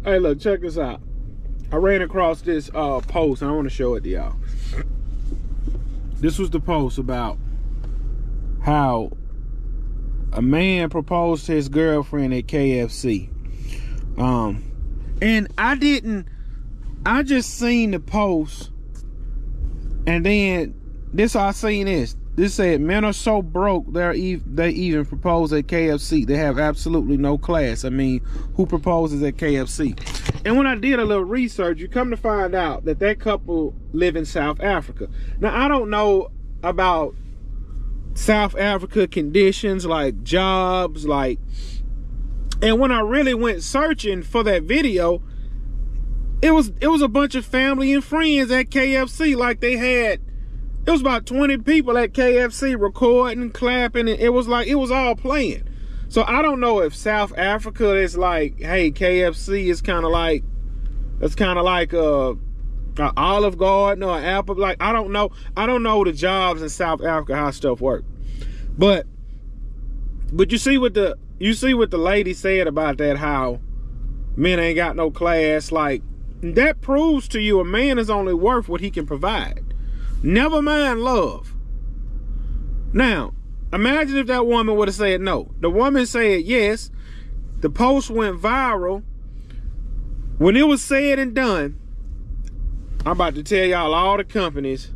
Hey, look, check this out. I ran across this post, and I want to show it to y'all. This was the post about how a man proposed to his girlfriend at KFC. And I just seen the post, and then I seen this. This said, men are so broke, they even propose at KFC. They have absolutely no class. I mean, who proposes at KFC? And when I did a little research, you come to find out that couple live in South Africa. Now, I don't know about South Africa conditions, like jobs, and when I really went searching for that video, it was a bunch of family and friends at KFC. Like it was about 20 people at KFC recording, clapping, and it was all playing. So I don't know if South Africa is like, hey, KFC is kind of like, it's kind of like a Olive Garden or Apple. Like, I don't know the jobs in South Africa, how stuff work. But you see what the lady said about that, how men ain't got no class. Like, that proves to you a man is only worth what he can provide. Never mind love. Now, imagine if that woman would have said no. The woman said yes. The post went viral. When it was said and done, I'm about to tell y'all all the companies.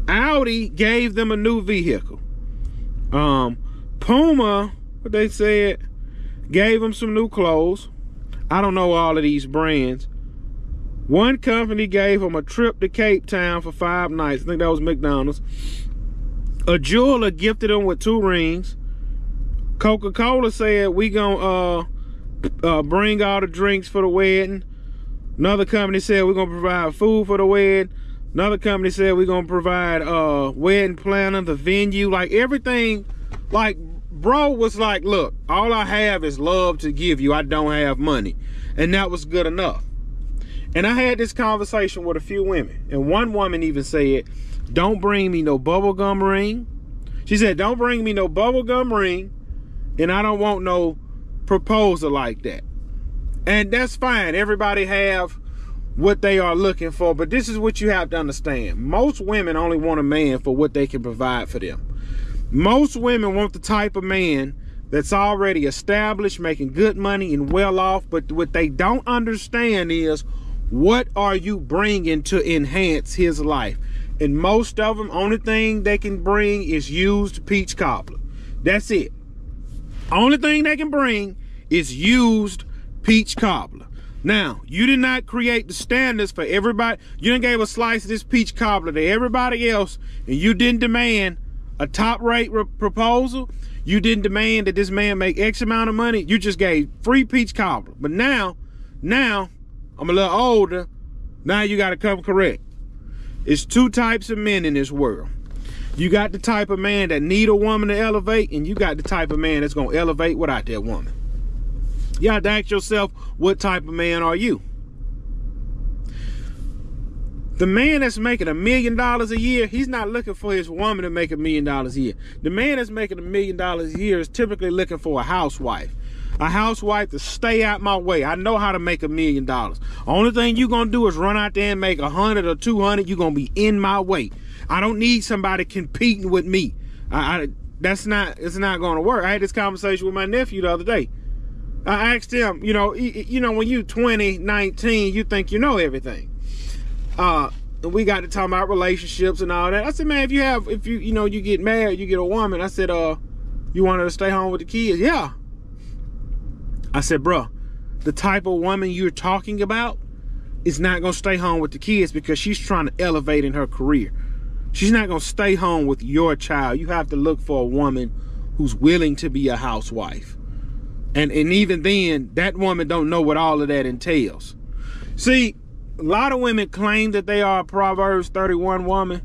Audi gave them a new vehicle. Puma, what they said, gave them some new clothes. I don't know all of these brands. One company gave them a trip to Cape Town for 5 nights. I think that was McDonald's. A jeweler gifted them with 2 rings. Coca-Cola said, we gonna bring all the drinks for the wedding. Another company said, we're gonna provide food for the wedding. Another company said, we're gonna provide wedding planner, the venue, like everything. Like, bro was like, look, all I have is love to give you. I don't have money. And that was good enough. And I had this conversation with a few women, and one woman even said, don't bring me no bubblegum ring. She said, don't bring me no bubblegum ring, and I don't want no proposal like that. And that's fine. Everybody have what they are looking for, but this is what you have to understand. Most women only want a man for what they can provide for them. Most women want the type of man that's already established, making good money and well off, but what they don't understand is, what are you bringing to enhance his life? And most of them, only thing they can bring is used peach cobbler. That's it. Only thing they can bring is used peach cobbler. Now, you did not create the standards for everybody. You didn't give a slice of this peach cobbler to everybody else, and you didn't demand a top-rate proposal. You didn't demand that this man make X amount of money. You just gave free peach cobbler. But now, I'm a little older. Now you got to come correct. It's 2 types of men in this world. You got the type of man that need a woman to elevate, and you got the type of man that's going to elevate without that woman. You have to ask yourself, what type of man are you? The man that's making $1 million a year, he's not looking for his woman to make $1 million a year. The man that's making $1 million a year is typically looking for a housewife. A housewife to stay out my way. I know how to make $1 million. Only thing you're going to do is run out there and make 100 or 200. You're going to be in my way. I don't need somebody competing with me. It's not going to work. I had this conversation with my nephew the other day. I asked him, when you 20, 19, you think you know everything. And we got to talk about relationships and all that. I said, man, if you get married, you get a woman. I said, you want her to stay home with the kids? Yeah. I said, bro, the type of woman you're talking about is not going to stay home with the kids because she's trying to elevate in her career. She's not going to stay home with your child. You have to look for a woman who's willing to be a housewife. And even then, that woman don't know what all of that entails. See, a lot of women claim that they are a Proverbs 31 woman,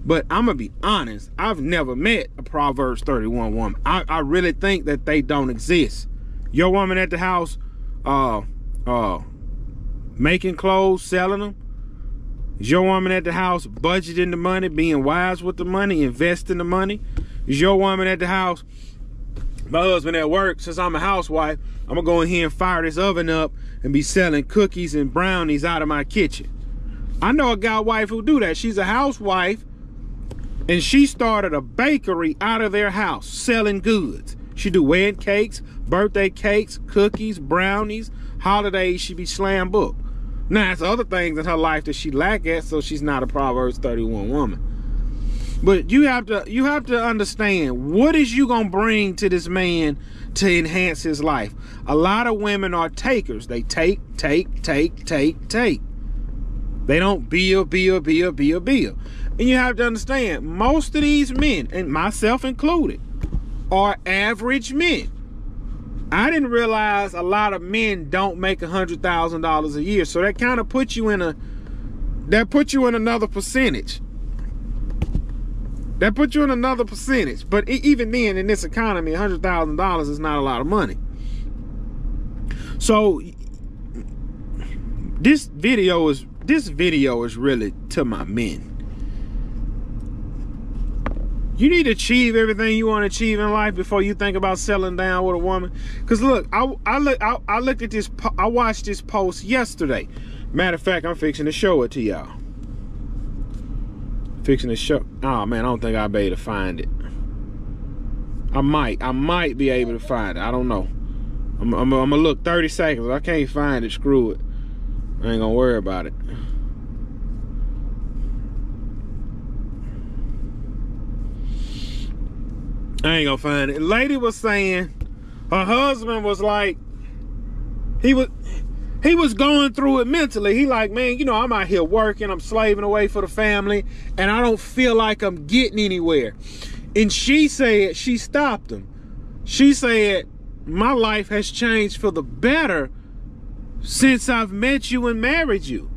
but I'm going to be honest. I've never met a Proverbs 31 woman. I really think that they don't exist. Your woman at the house making clothes, selling them. Is your woman at the house budgeting the money, being wise with the money, investing the money? Is your woman at the house my husband at work, since I'm a housewife, I'm gonna go in here and fire this oven up and be selling cookies and brownies out of my kitchen. I know a guy wife who do that. She's a housewife, and she started a bakery out of their house selling goods. She do wedding cakes, birthday cakes, cookies, brownies, holidays. She be slam booked. Now, it's other things in her life that she lack at, so she's not a Proverbs 31 woman. But you have to understand, what is you gonna bring to this man to enhance his life? A lot of women are takers. They take. They don't build. And you have to understand, most of these men, and myself included, are average men. I didn't realize a lot of men don't make $100,000 a year. So that kind of puts you in another percentage. That puts you in another percentage. But even then, in this economy, $100,000 is not a lot of money. So this video is really to my men. You need to achieve everything you want to achieve in life before you think about settling down with a woman. Because look, I looked at this. I watched this post yesterday. Matter of fact, I'm fixing to show it to y'all. Fixing to show. Oh man, I don't think I'll be able to find it. I might be able to find it. I don't know. I'm gonna look 30 seconds. I can't find it. Screw it. I ain't gonna worry about it. I ain't gonna find it. Lady was saying her husband was like, he was going through it mentally. He like, man, you know, I'm out here working, I'm slaving away for the family, and I don't feel like I'm getting anywhere. And she said, she stopped him. She said, my life has changed for the better since I've met you and married you.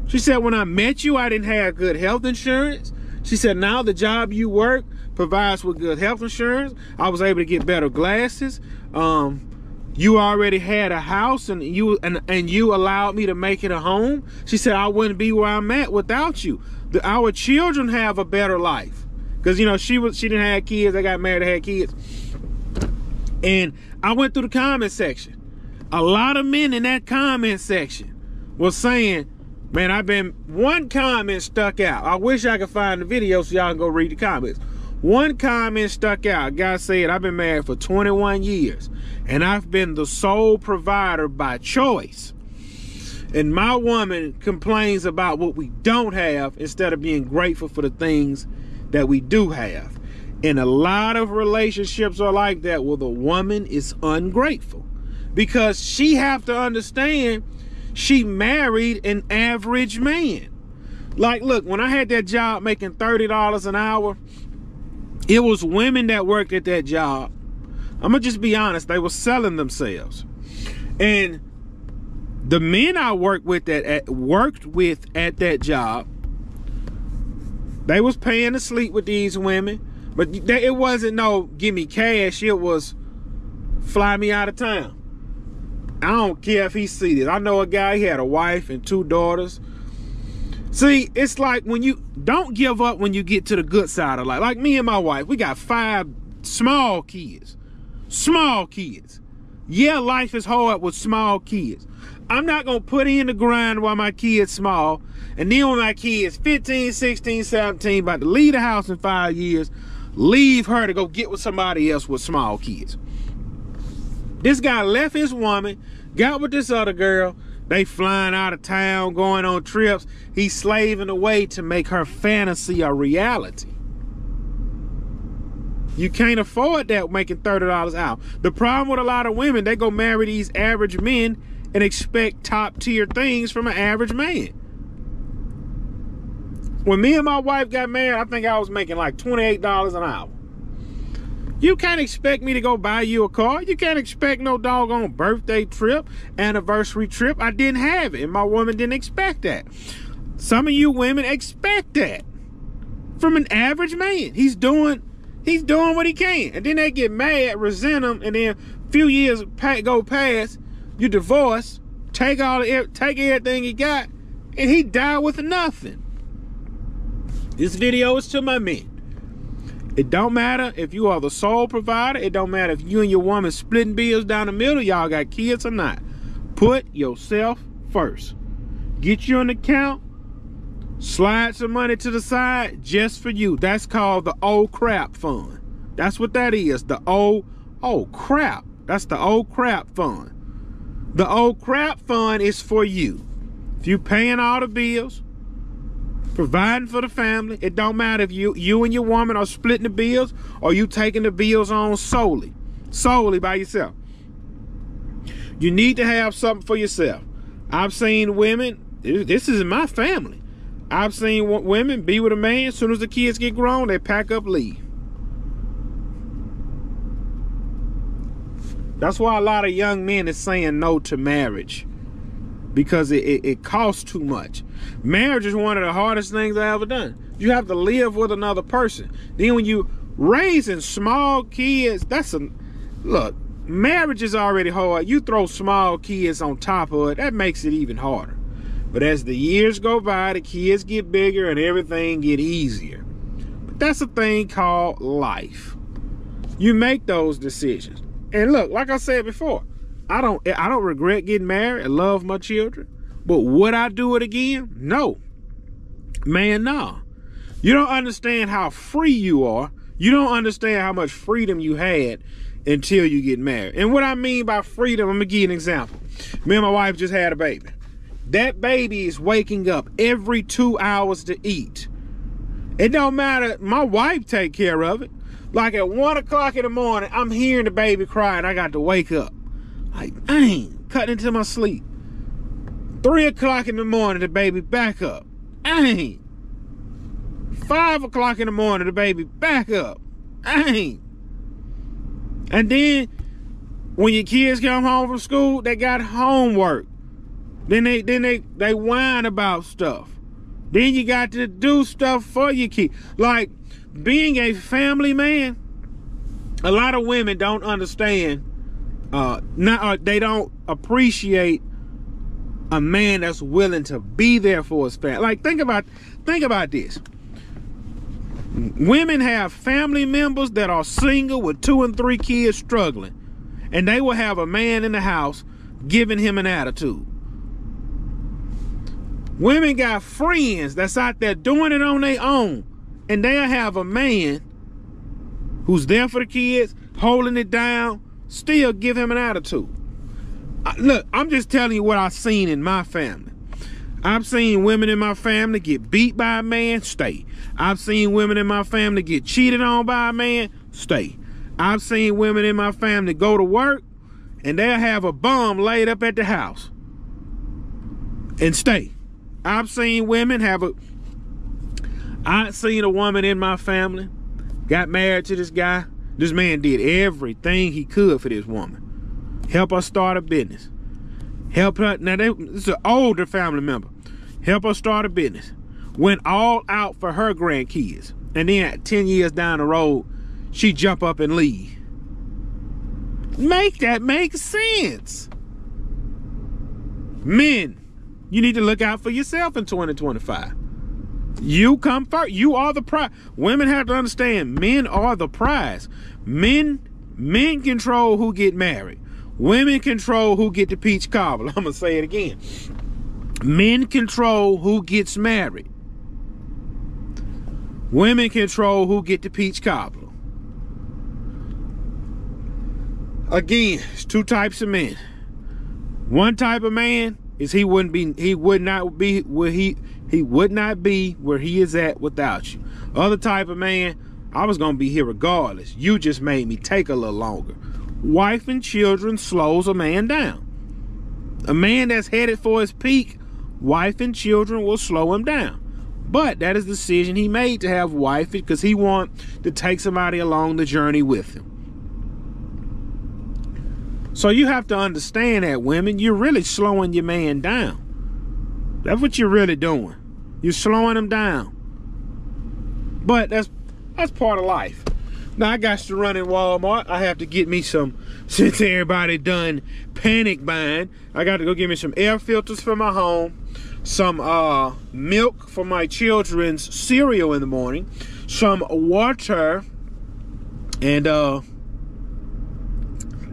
She said, when I met you, I didn't have good health insurance. She said, now the job you work provides with good health insurance. I was able to get better glasses. You already had a house, and you allowed me to make it a home. She said, I wouldn't be where I'm at without you. Our children have a better life. Because, you know, she didn't have kids. They got married, they had kids. And I went through the comment section. A lot of men in that comment section was saying, man, one comment stuck out. I wish I could find the video so y'all can go read the comments. One comment stuck out. A guy said, I've been married for 21 years and I've been the sole provider by choice. And my woman complains about what we don't have instead of being grateful for the things that we do have. And a lot of relationships are like that, where the woman is ungrateful because she have to understand she married an average man. Like, look, when I had that job making $30 an hour, it was women that worked at that job. I'm gonna just be honest, they were selling themselves. And the men I worked with at that job, they was paying to sleep with these women, but it wasn't no give me cash. It was fly me out of town. I don't care if he see this. I know a guy, he had a wife and 2 daughters. See, it's like when you don't give up when you get to the good side of life. Like me and my wife, we got 5 small kids. Small kids. Yeah, life is hard with small kids. I'm not going to put in the grind while my kid's small. And then when my kid's 15, 16, 17, about to leave the house in 5 years, leave her to go get with somebody else with small kids. This guy left his woman, got with this other girl. They flying out of town, going on trips. He's slaving away to make her fantasy a reality. You can't afford that making $30 out. The problem with a lot of women, they go marry these average men and expect top tier things from an average man. When me and my wife got married, I think I was making like $28 an hour. You can't expect me to go buy you a car. You can't expect no doggone birthday trip, anniversary trip. I didn't have it, and my woman didn't expect that. Some of you women expect that from an average man. He's doing what he can, and then they get mad, resent him, and then a few years go past, you divorce, take everything he got, and he died with nothing. This video is to my men. It don't matter if you are the sole provider. It don't matter if you and your woman splitting bills down the middle, y'all got kids or not. Put yourself first. Get you an account, slide some money to the side just for you. That's called the old crap fund. That's what that is. The old crap. That's the old crap fund. The old crap fund is for you. If you paying all the bills, providing for the family, it don't matter if you and your woman are splitting the bills or you taking the bills on solely by yourself. You need to have something for yourself. I've seen women, this is in my family, I've seen women be with a man, as soon as the kids get grown, they pack up, leave. That's why a lot of young men is saying no to marriage, because it costs too much. Marriage is one of the hardest things I ever done. You have to live with another person. Then when you raising small kids, look, marriage is already hard. You throw small kids on top of it, that makes it even harder. But as the years go by, the kids get bigger and everything get easier. But that's a thing called life. You make those decisions. And look, like I said before, I don't regret getting married. I love my children. But would I do it again? No. Man, no. You don't understand how free you are. You don't understand how much freedom you had until you get married. And what I mean by freedom, I'm going to give you an example. Me and my wife just had a baby. That baby is waking up every 2 hours to eat. It don't matter. My wife take care of it. Like at 1 o'clock in the morning, I'm hearing the baby cry and I got to wake up. Like, dang, cutting into my sleep. 3 o'clock in the morning, the baby back up. Dang. 5 o'clock in the morning, the baby back up. Dang. And then when your kids come home from school, they got homework. Then they whine about stuff. Then you got to do stuff for your kids. Like being a family man, a lot of women don't understand. They don't appreciate a man that's willing to be there for his family. Like think about this. Women have family members that are single with 2 and 3 kids struggling, and they will have a man in the house giving him an attitude. Women got friends that's out there doing it on their own, and they'll have a man who's there for the kids, holding it down, still give him an attitude. Look, I'm just telling you what I've seen in my family. I've seen women in my family get beat by a man, stay. I've seen women in my family get cheated on by a man, stay. I've seen women in my family go to work and they'll have a bum laid up at the house and stay. I've seen women I've seen a woman in my family got married to this guy. This man did everything he could for this woman. Help her start a business. Help her. Now, this is an older family member. Help her start a business. Went all out for her grandkids. And then 10 years down the road, she jump up and leave. Make that make sense. Men, you need to look out for yourself in 2025. You come first. You are the prize. Women have to understand, men are the prize. Men control who get married. Women control who get the peach cobbler. I'm going to say it again. Men control who gets married. Women control who get the peach cobbler. Again, it's 2 types of men. One type of man is he would not be where he is at without you. Other type of man, I was going to be here regardless. You just made me take a little longer. Wife and children slows a man down. A man that's headed for his peak, wife and children will slow him down. But that is the decision he made to have wife, because he wants to take somebody along the journey with him. So you have to understand that, women, you're really slowing your man down. That's what you're really doing. You're slowing him down. But that's part of life. Now I got to run in Walmart. I have to get me some, since everybody done panic buying, I got to go get me some air filters for my home, some milk for my children's cereal in the morning, some water And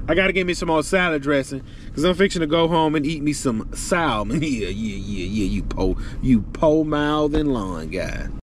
I gotta get me some more salad dressing because I'm fixing to go home and eat me some salmon. Yeah, you po-mouthing lawn guy.